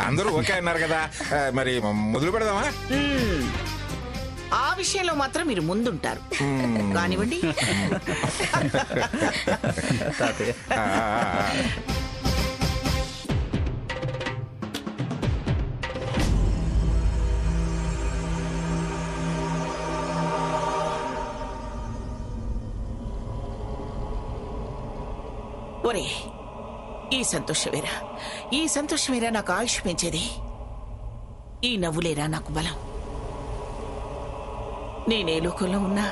అందరూ ఓకే అన్నారు కదా, మరి మొదలు పెడదామా? ఆ విషయంలో మాత్రం మీరు ముందుంటారు కానివ్వండి. ఒరే, ఈ సంతోషమేరా నాకు ఆయుష్ పెంచేది. ఈ నవ్వులేరా నాకు బలం. నేనే లోకంలో ఉన్నా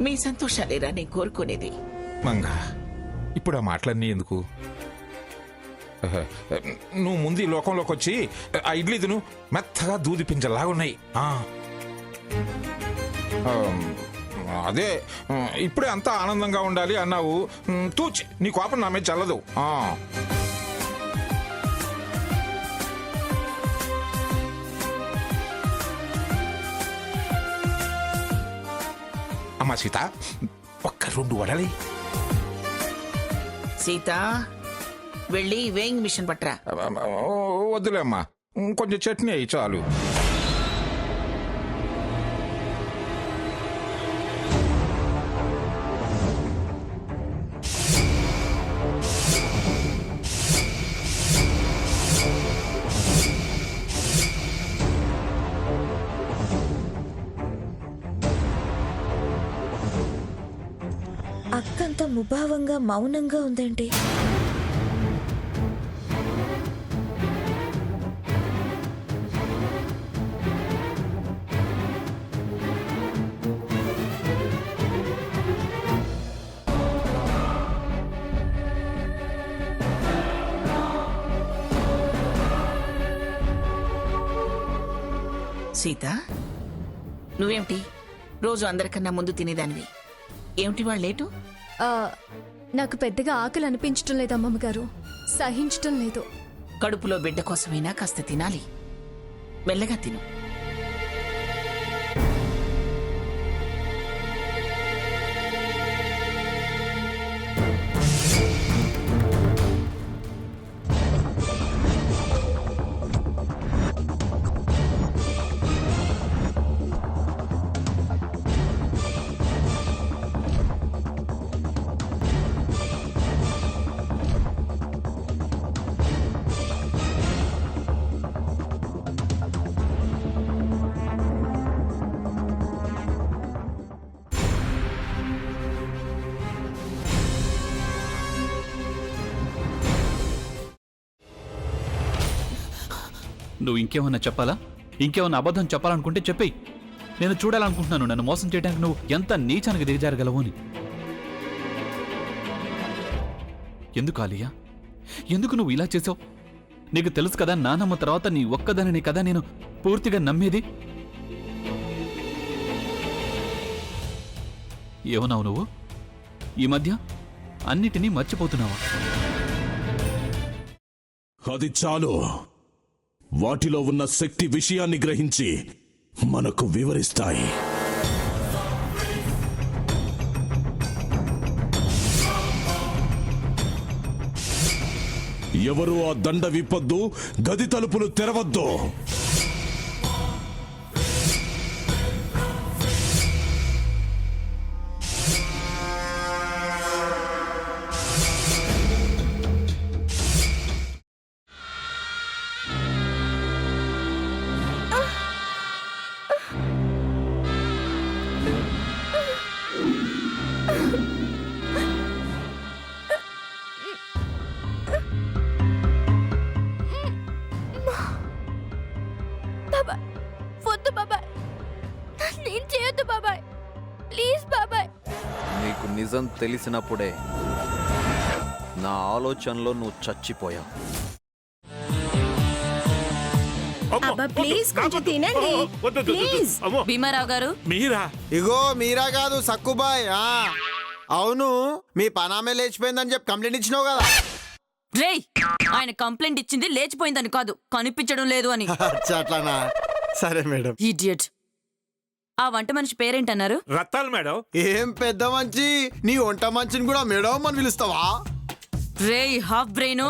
మీ సంతోషాలేరా నేను కోరుకునేది. మంగా, ఇప్పుడు ఆ మాటలన్నీ ఎందుకు? నువ్వు ముందు ఈ లోకంలోకి వచ్చి ఆ ఇడ్లీ తిను, మెత్తగా దూది పింజలాగున్నాయి. అదే ఇప్పుడే అంతా ఆనందంగా ఉండాలి అన్నావు. తూచి నీ కోపం నా మీద చల్లదు. అమ్మా సీత, ఒక్క 2 వడలి. సీత, వెళ్ళి వేయింగ్ మిషన్ పట్టరా. వద్దులే అమ్మా, కొంచెం చట్నీ అయ్యి చాలు. అక్కంత ముభావంగా మౌనంగా ఉందేంటి? సీత, నువ్వేమిటి రోజు అందరికన్నా ముందు తినేదానివి, ఏమిటి వాళ్ళు లేటు? నాకు పెద్దగా ఆకలి అనిపించటం లేదు అమ్మమ్మగారు, సహించటం లేదు. కడుపులో బిడ్డ కోసమైనా కాస్త తినాలి. మెల్లగా తిను. నువ్వు ఇంకేమన్నా చెప్పాలా? ఇంకేమన్నా అబద్ధం చెప్పాలనుకుంటే చెప్పేయి. నేను చూడాలనుకుంటున్నాను నన్ను మోసం చేయడానికి నువ్వు ఎంత నీచానికి దిగజారగలవు అని. ఎందుకు ఆలియా, ఎందుకు నువ్వు ఇలా చేసావు? నీకు తెలుసు కదా, నానమ్మ తర్వాత నీ ఒక్కదానిని కదా నేను పూర్తిగా నమ్మేది. ఏమన్నావు నువ్వు? ఈ మధ్య అన్నిటినీ మర్చిపోతున్నావా? అది చాలు. వాటిలో ఉన్న శక్తి విషయాన్ని గ్రహించి మనకు వివరిస్తాయి. ఎవరు ఆ దండ విప్పొద్దు, గది తలుపులు తెరవద్దు. నీకు నిజం తెలిసినప్పుడే నా ఆలోచనలో నువ్వు చచ్చిపోయావు. భీమారావు గారు, మీరా? ఇగో మీరా కాదు, సక్కుబాయ్. అవును, మీ పనామే లేచిపోయిందని చెప్పి కంప్లైంట్ ఇచ్చినావు కదా. రేయ్, ఆయన కంప్లైంట్ ఇచ్చింది లేచిపోయిందని కాదు, కనిపించడం లేదు అని. అట్లానా? సరే మేడం. ఇడియట్. ఆ వంట మనిషి పేరేంటన్నారు? రత్తాలు మేడం. ఏం పెద్ద మంచి, నీ వంట మంచిని కూడా మేడం అని పిలుస్తావా? రేయ్ హాఫ్ బ్రెయిన్,